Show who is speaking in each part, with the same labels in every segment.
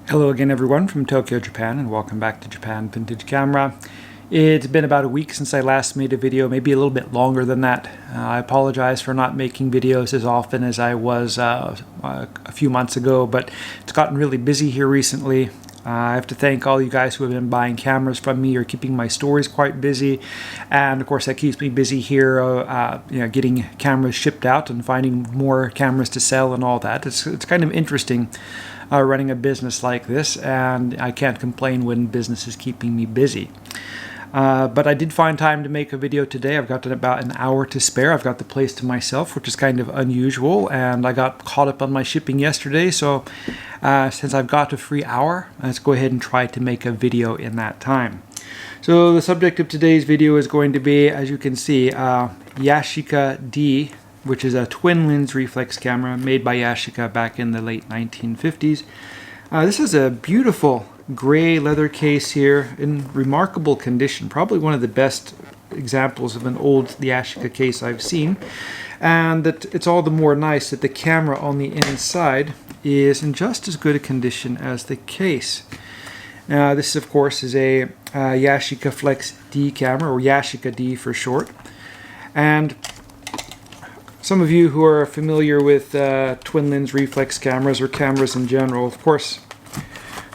Speaker 1: Hello again everyone from Tokyo, Japan, and welcome back to Japan Vintage Camera. It's been about a week since I last made a video, maybe a little bit longer than that. I apologize for not making videos as often as I was a few months ago, but it's gotten really busy here recently. I have to thank all you guys who have been buying cameras from me or keeping my stores quite busy, and of course that keeps me busy here, getting cameras shipped out and finding more cameras to sell and all that. It's kind of interesting running a business like this, and I can't complain when business is keeping me busy. But I did find time to make a video today. I've got about an hour to spare. I've got the place to myself, which is kind of unusual, and I got caught up on my shipping yesterday, so since I've got a free hour, let's go ahead and try to make a video in that time. So the subject of today's video is going to be, as you can see, Yashica D, which is a twin lens reflex camera made by Yashica back in the late 1950s. This is a beautiful gray leather case here in remarkable condition, probably one of the best examples of an old Yashica case I've seen, and that it's all the more nice that the camera on the inside is in just as good a condition as the case. This of course is a Yashica Flex D camera, or Yashica D for short, and some of you who are familiar with twin lens reflex cameras or cameras in general, of course,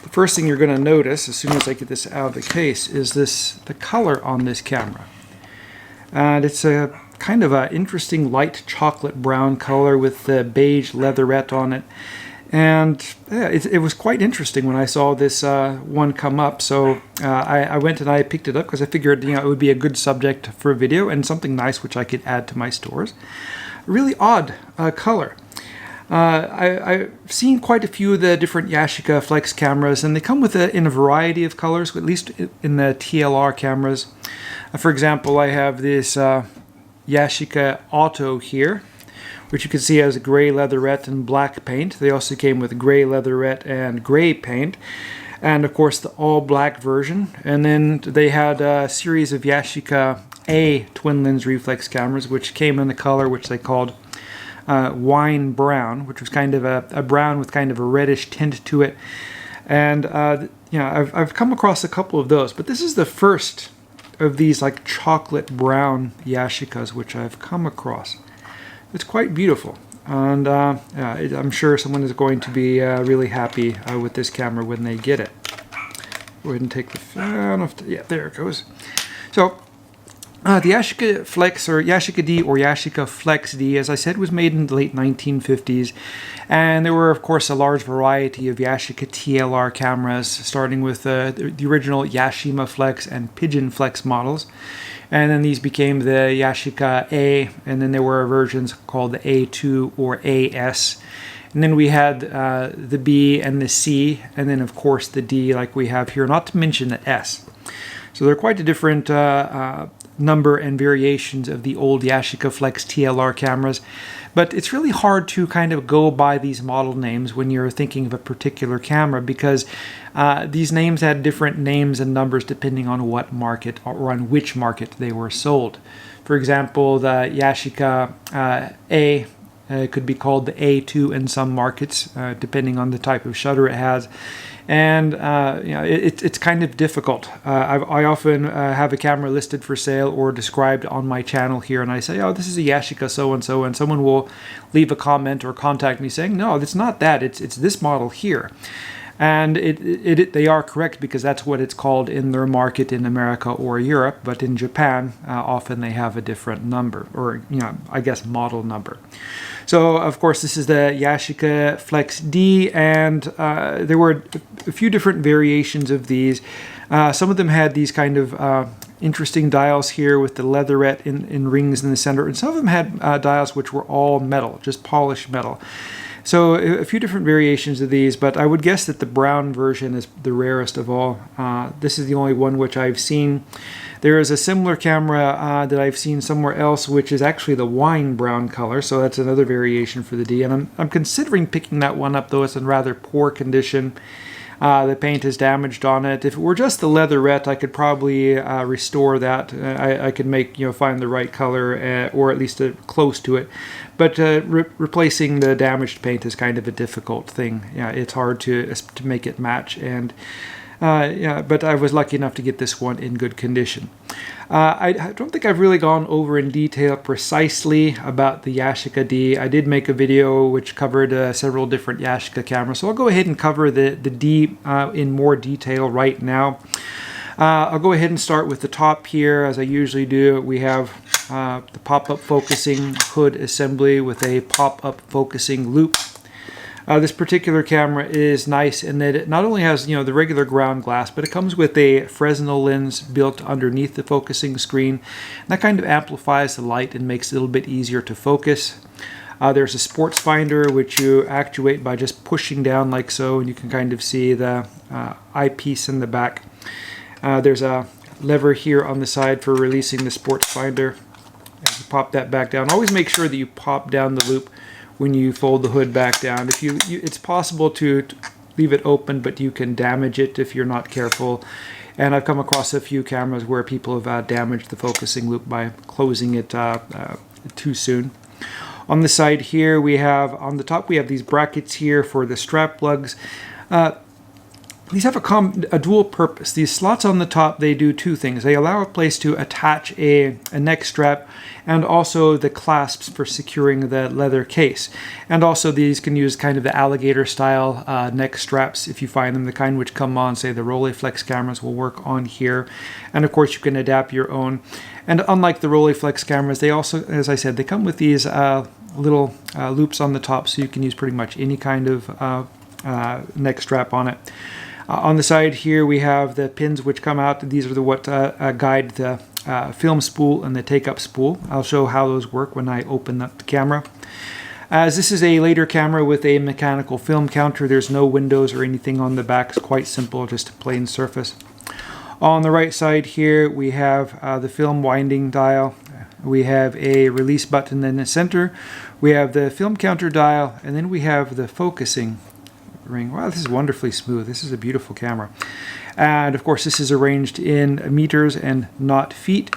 Speaker 1: the first thing you're going to notice as soon as I get this out of the case is the color on this camera. And it's a kind of an interesting light chocolate brown color with the beige leatherette on it. And yeah, it was quite interesting when I saw this one come up, so I went and I picked it up because I figured it would be a good subject for a video and something nice which I could add to my stores. Really odd color. I've seen quite a few of the different Yashica Flex cameras, and they come in a variety of colors, at least in the TLR cameras. For example, I have this Yashica Auto here, which you can see has a gray leatherette and black paint. They also came with gray leatherette and gray paint, and of course the all black version. And then they had a series of Yashica A twin lens reflex cameras, which came in the color which they called wine brown, which was kind of a brown with kind of a reddish tint to it. And I've come across a couple of those, but this is the first of these like chocolate brown Yashicas which I've come across. It's quite beautiful, and I'm sure someone is going to be really happy with this camera when they get it. Go ahead and take the fan. Yeah, there it goes. So the Yashica Flex, or Yashica D, or Yashica Flex D, as I said, was made in the late 1950s, and there were of course a large variety of Yashica TLR cameras, starting with the original Yashima Flex and Pigeon Flex models. And then these became the Yashica A, and then there were versions called the A2 or AS. And then we had the B and the C, and then of course the D like we have here, not to mention the S. So they're quite a different number and variations of the old Yashica Flex TLR cameras. But it's really hard to kind of go by these model names when you're thinking of a particular camera, because these names had different names and numbers depending on what market or on which market they were sold. For example, the Yashica A could be called the A2 in some markets, depending on the type of shutter it has. And it's kind of difficult. I often have a camera listed for sale or described on my channel here, and I say, oh, this is a Yashica so-and-so, and someone will leave a comment or contact me saying, no, it's not that, it's this model here. And they are correct, because that's what it's called in their market in America or Europe, but in Japan, often they have a different number, or I guess model number. So of course this is the Yashica Flex D, and there were a few different variations of these. Some of them had these kind of interesting dials here with the leatherette in rings in the center, and some of them had dials which were all metal, just polished metal. So a few different variations of these, but I would guess that the brown version is the rarest of all. This is the only one which I've seen. There is a similar camera that I've seen somewhere else, which is actually the wine brown color, so that's another variation for the D. And I'm considering picking that one up, though it's in rather poor condition. The paint is damaged on it. If it were just the leatherette, I could probably restore that. I could make, find the right color, or at least close to it. But replacing the damaged paint is kind of a difficult thing. Yeah, it's hard to make it match, and but I was lucky enough to get this one in good condition. I don't think I've really gone over in detail precisely about the Yashica D. I did make a video which covered several different Yashica cameras, so I'll go ahead and cover the D in more detail right now. I'll go ahead and start with the top here, as I usually do. We have the pop-up focusing hood assembly with a pop-up focusing loop. This particular camera is nice in that it not only has the regular ground glass, but it comes with a Fresnel lens built underneath the focusing screen. And that kind of amplifies the light and makes it a little bit easier to focus. There's a sports finder which you actuate by just pushing down like so, and you can kind of see the eyepiece in the back. There's a lever here on the side for releasing the sports finder. And you pop that back down. Always make sure that you pop down the loop when you fold the hood back down. If it's possible to leave it open, but you can damage it if you're not careful. And I've come across a few cameras where people have damaged the focusing loop by closing it too soon. On the side here, on the top we have these brackets here for the strap plugs. These have a dual purpose. These slots on the top, they do two things. They allow a place to attach a neck strap, and also the clasps for securing the leather case. And also these can use kind of the alligator style neck straps if you find them, the kind which come on, say, the Rolleiflex cameras will work on here. And of course you can adapt your own. And unlike the Rolleiflex cameras, they also, as I said, they come with these little loops on the top, so you can use pretty much any kind of neck strap on it. On the side here we have the pins which come out. These are what guide the film spool and the take-up spool. I'll show how those work when I open up the camera. As this is a later camera with a mechanical film counter, there's no windows or anything on the back. It's quite simple, just a plain surface. On the right side here we have the film winding dial. We have a release button in the center. We have the film counter dial, and then we have the focusing ring. Wow, this is wonderfully smooth. This is a beautiful camera. And of course this is arranged in meters and not feet.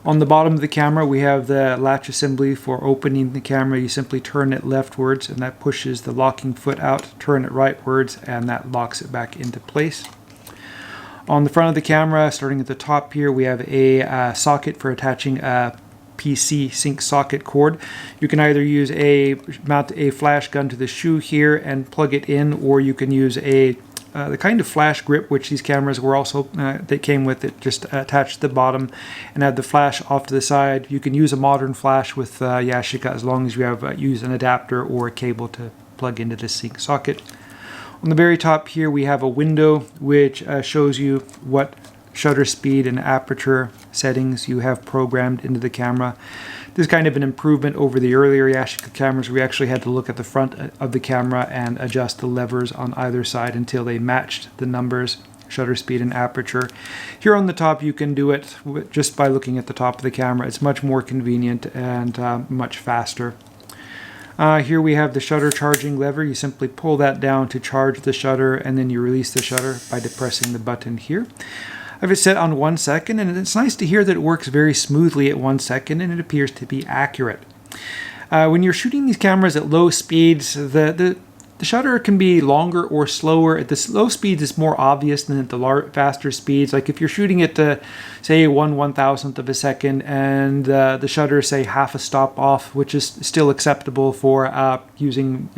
Speaker 1: On the bottom of the camera we have the latch assembly for opening the camera. You simply turn it leftwards and that pushes the locking foot out. Turn it rightwards and that locks it back into place. On the front of the camera, starting at the top here, we have a socket for attaching a PC sync socket cord. You can either mount a flash gun to the shoe here and plug it in, or you can use the kind of flash grip which these cameras were also that came with it, just attached to the bottom and add the flash off to the side. You can use a modern flash with Yashica as long as you have use an adapter or a cable to plug into the sync socket. On the very top here we have a window which shows you what shutter speed and aperture settings you have programmed into the camera. This is kind of an improvement over the earlier Yashica cameras. We actually had to look at the front of the camera and adjust the levers on either side until they matched the numbers, shutter speed and aperture. Here on the top you can do it just by looking at the top of the camera. It's much more convenient and much faster. Here we have the shutter charging lever. You simply pull that down to charge the shutter, and then you release the shutter by depressing the button here. I have it set on 1 second, and it's nice to hear that it works very smoothly at 1 second, and it appears to be accurate. When you're shooting these cameras at low speeds, the shutter can be longer or slower. At the slow speeds, it's more obvious than at the faster speeds. Like if you're shooting at, say, 1/1000th of a second, and the shutter is, say, half a stop off, which is still acceptable for using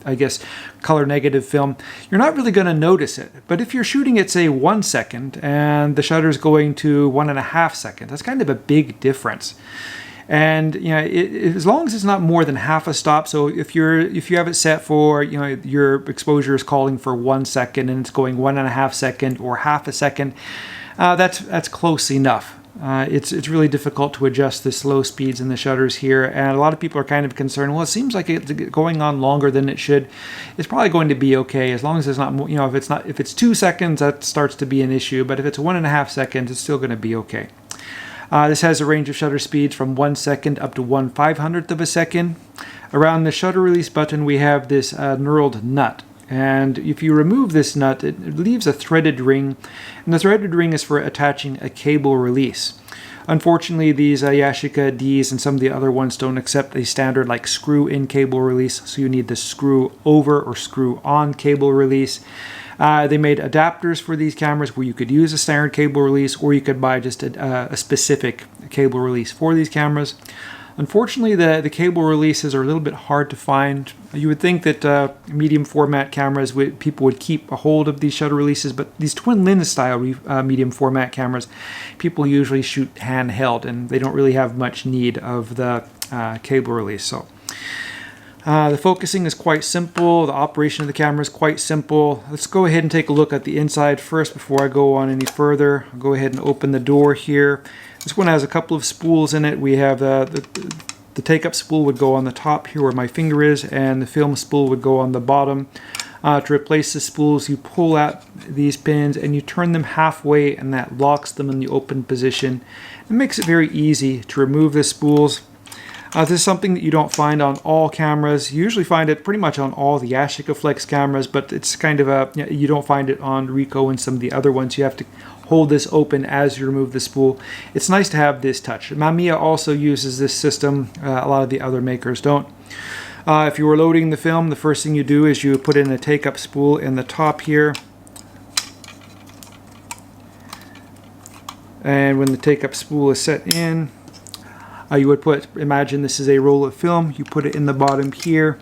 Speaker 1: I guess, color negative film, you're not really going to notice it. But if you're shooting at, say, 1 second and the shutter's going to 1.5 seconds, that's kind of a big difference. And as long as it's not more than half a stop, so if you have it set for your exposure is calling for 1 second and it's going 1.5 seconds or half a second, that's close enough. It's really difficult to adjust the slow speeds and the shutters here, and a lot of people are kind of concerned, well, it seems like it's going on longer than it should. It's probably going to be okay as long as it's not, if it's 2 seconds, that starts to be an issue, but if it's 1.5 seconds, it's still going to be okay. This has a range of shutter speeds from 1 second up to 1/500th of a second. Around the shutter release button, we have this knurled nut. And if you remove this nut, it leaves a threaded ring, and the threaded ring is for attaching a cable release. Unfortunately, these Yashica Ds and some of the other ones don't accept a standard like screw-in cable release, so you need the screw-over or screw-on cable release. They made adapters for these cameras where you could use a standard cable release, or you could buy just a specific cable release for these cameras. Unfortunately, the cable releases are a little bit hard to find. You would think that medium format cameras, people would keep a hold of these shutter releases, but these twin lens style medium format cameras, people usually shoot handheld, and they don't really have much need of the cable release. So the focusing is quite simple. The operation of the camera is quite simple. Let's go ahead and take a look at the inside first before I go on any further. I'll go ahead and open the door here. This one has a couple of spools in it. We have the take-up spool would go on the top here where my finger is, and the film spool would go on the bottom. To replace the spools, you pull out these pins and you turn them halfway, and that locks them in the open position. It makes it very easy to remove the spools. This is something that you don't find on all cameras. You usually find it pretty much on all the Yashica Flex cameras, but it's kind of you don't find it on Ricoh and some of the other ones. You have to hold this open as you remove the spool. It's nice to have this touch. Mamiya also uses this system. A lot of the other makers don't. If you were loading the film, the first thing you do is you put in a take-up spool in the top here. And when the take-up spool is set in, you would imagine this is a roll of film, you put it in the bottom here.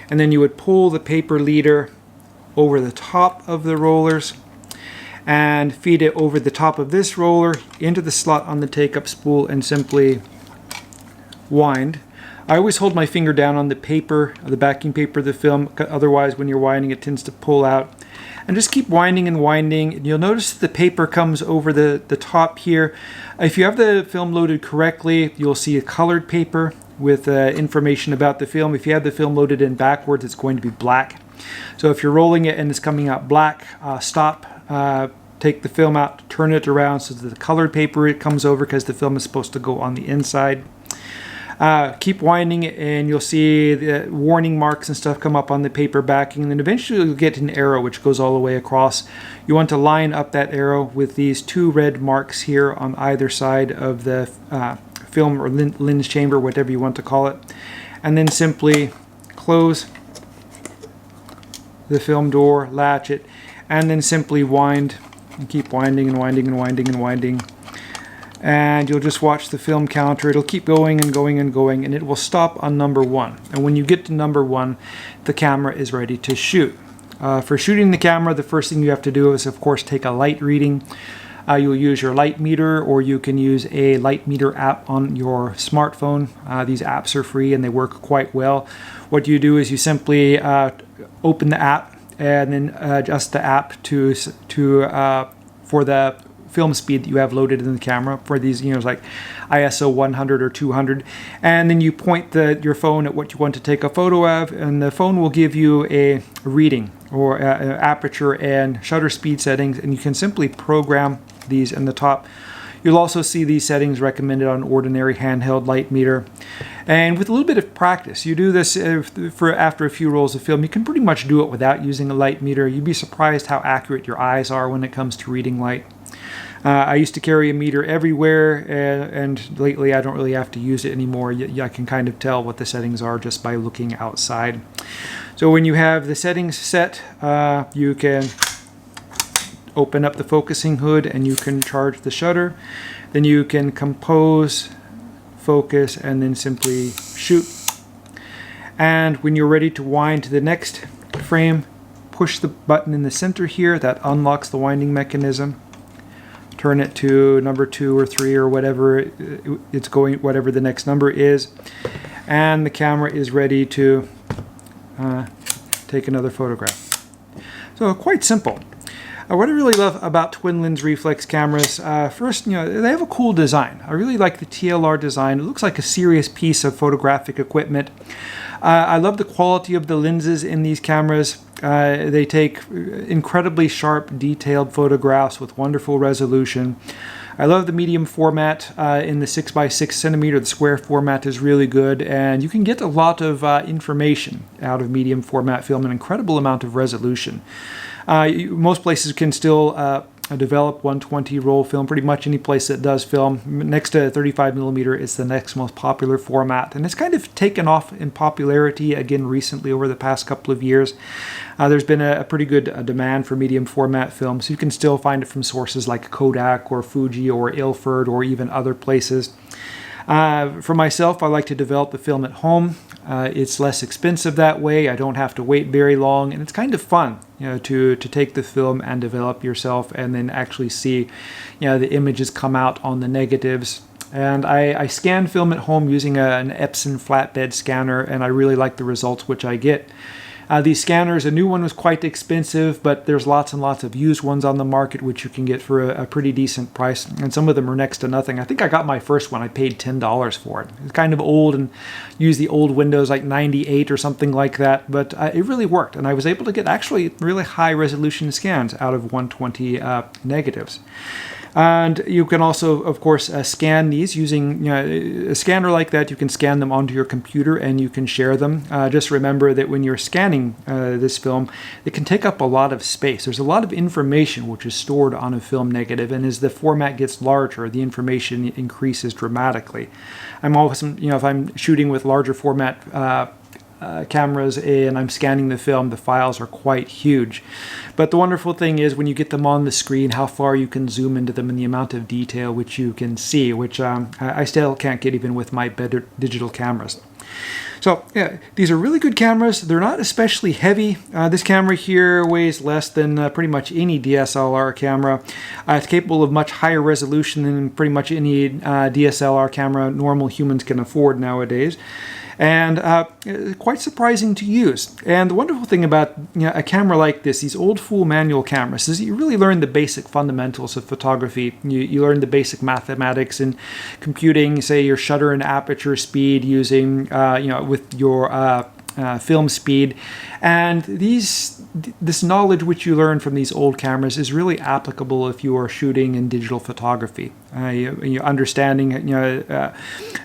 Speaker 1: And then you would pull the paper leader over the top of the rollers and feed it over the top of this roller into the slot on the take-up spool and simply wind. I always hold my finger down on the paper, the backing paper of the film, otherwise when you're winding it tends to pull out. And just keep winding and winding, and you'll notice that the paper comes over the top here. If you have the film loaded correctly, you'll see a colored paper with information about the film. If you have the film loaded in backwards, it's going to be black. So if you're rolling it and it's coming out black, stop, take the film out, turn it around so that the colored paper it comes over, because the film is supposed to go on the inside. Keep winding it and you'll see the warning marks and stuff come up on the paper backing, and then eventually you'll get an arrow which goes all the way across. You want to line up that arrow with these two red marks here on either side of the film or lens chamber, whatever you want to call it, and then simply close the film door, latch it, and then simply wind and keep winding and winding and winding and winding. And you'll just watch the film counter. It'll keep going and going and going, and it will stop on number 1. And when you get to number 1, the camera is ready to shoot. For shooting the camera, the first thing you have to do is, of course, take a light reading. You'll use your light meter, or you can use a light meter app on your smartphone. These apps are free and they work quite well. What you do is you simply open the app and then adjust the app for the film speed that you have loaded in the camera for these, like ISO 100 or 200, and then you point your phone at what you want to take a photo of, and the phone will give you a reading or aperture and shutter speed settings, and you can simply program these in the top. You'll also see these settings recommended on ordinary handheld light meter. And with a little bit of practice, you do this after a few rolls of film, you can pretty much do it without using a light meter. You'd be surprised how accurate your eyes are when it comes to reading light. I used to carry a meter everywhere, and lately I don't really have to use it anymore. I can kind of tell what the settings are just by looking outside. So when you have the settings set, you can open up the focusing hood and you can charge the shutter. Then you can compose, focus, and then simply shoot. And when you're ready to wind to the next frame, push the button in the center here. That unlocks the winding mechanism. Turn it to number 2 or 3 or whatever it's going, whatever the next number is, and the camera is ready to take another photograph. So quite simple. What I really love about twin lens reflex cameras, first, they have a cool design. I really like the TLR design. It looks like a serious piece of photographic equipment. I love the quality of the lenses in these cameras. They take incredibly sharp, detailed photographs with wonderful resolution. I love the medium format. In the 6x6 centimeter, the square format is really good, and you can get a lot of information out of medium format film, an incredible amount of resolution. Most places can still develop 120 roll film. Pretty much any place that does film. Next to 35 millimeter is the next most popular format, and it's kind of taken off in popularity again recently over the past couple of years. There's been a pretty good demand for medium format film, so you can still find it from sources like Kodak or Fuji or Ilford or even other places. For myself, I like to develop the film at home. It's less expensive that way. I don't have to wait very long, and it's kind of fun, to take the film and develop yourself, and then actually see, the images come out on the negatives. And I scan film at home using an Epson flatbed scanner, and I really like the results which I get. These scanners, a new one was quite expensive, but there's lots and lots of used ones on the market which you can get for a pretty decent price, and some of them are next to nothing. I think I got my first one, I paid $10 for it. It's kind of old and used the old Windows like 98 or something like that, but it really worked, and I was able to get actually really high resolution scans out of 120 negatives. And you can also, of course, scan these using a scanner like that. You can scan them onto your computer and you can share them. Just remember that when you're scanning this film, it can take up a lot of space. There's a lot of information which is stored on a film negative, and as the format gets larger, the information increases dramatically. I'm also, if I'm shooting with larger format cameras and I'm scanning the film, the files are quite huge. But the wonderful thing is when you get them on the screen, how far you can zoom into them and the amount of detail which you can see, which I still can't get even with my better digital cameras. So yeah, these are really good cameras. They're not especially heavy. This camera here weighs less than pretty much any DSLR camera. It's capable of much higher resolution than pretty much any DSLR camera normal humans can afford nowadays. And quite surprising to use. And the wonderful thing about a camera like this, these old school manual cameras, is that you really learn the basic fundamentals of photography. You learn the basic mathematics and computing, say your shutter and aperture speed using, with your film speed. And this knowledge which you learn from these old cameras is really applicable if you are shooting in digital photography. You're understanding,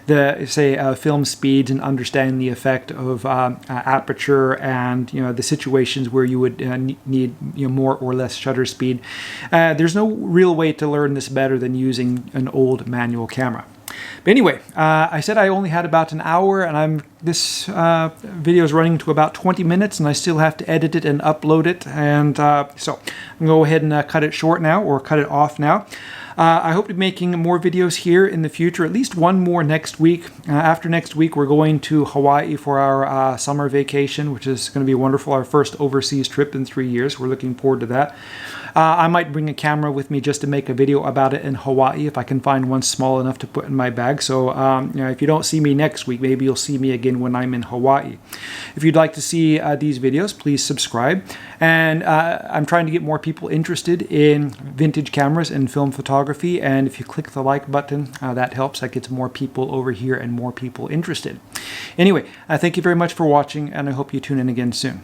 Speaker 1: the film speeds and understanding the effect of aperture and the situations where you would need more or less shutter speed. There's no real way to learn this better than using an old manual camera. But anyway, I said I only had about an hour, and this video is running to about 20 minutes, and I still have to edit it and upload it. And so I'm going to go ahead and cut it short now, or cut it off now. I hope to be making more videos here in the future, at least one more next week. After next week, we're going to Hawaii for our summer vacation, which is going to be wonderful, our first overseas trip in 3 years. We're looking forward to that. I might bring a camera with me just to make a video about it in Hawaii if I can find one small enough to put in my bag. So if you don't see me next week, maybe you'll see me again when I'm in Hawaii. If you'd like to see these videos, please subscribe. And I'm trying to get more people interested in vintage cameras and film photography. And if you click the like button, that helps. That gets more people over here and more people interested. Anyway, thank you very much for watching, and I hope you tune in again soon.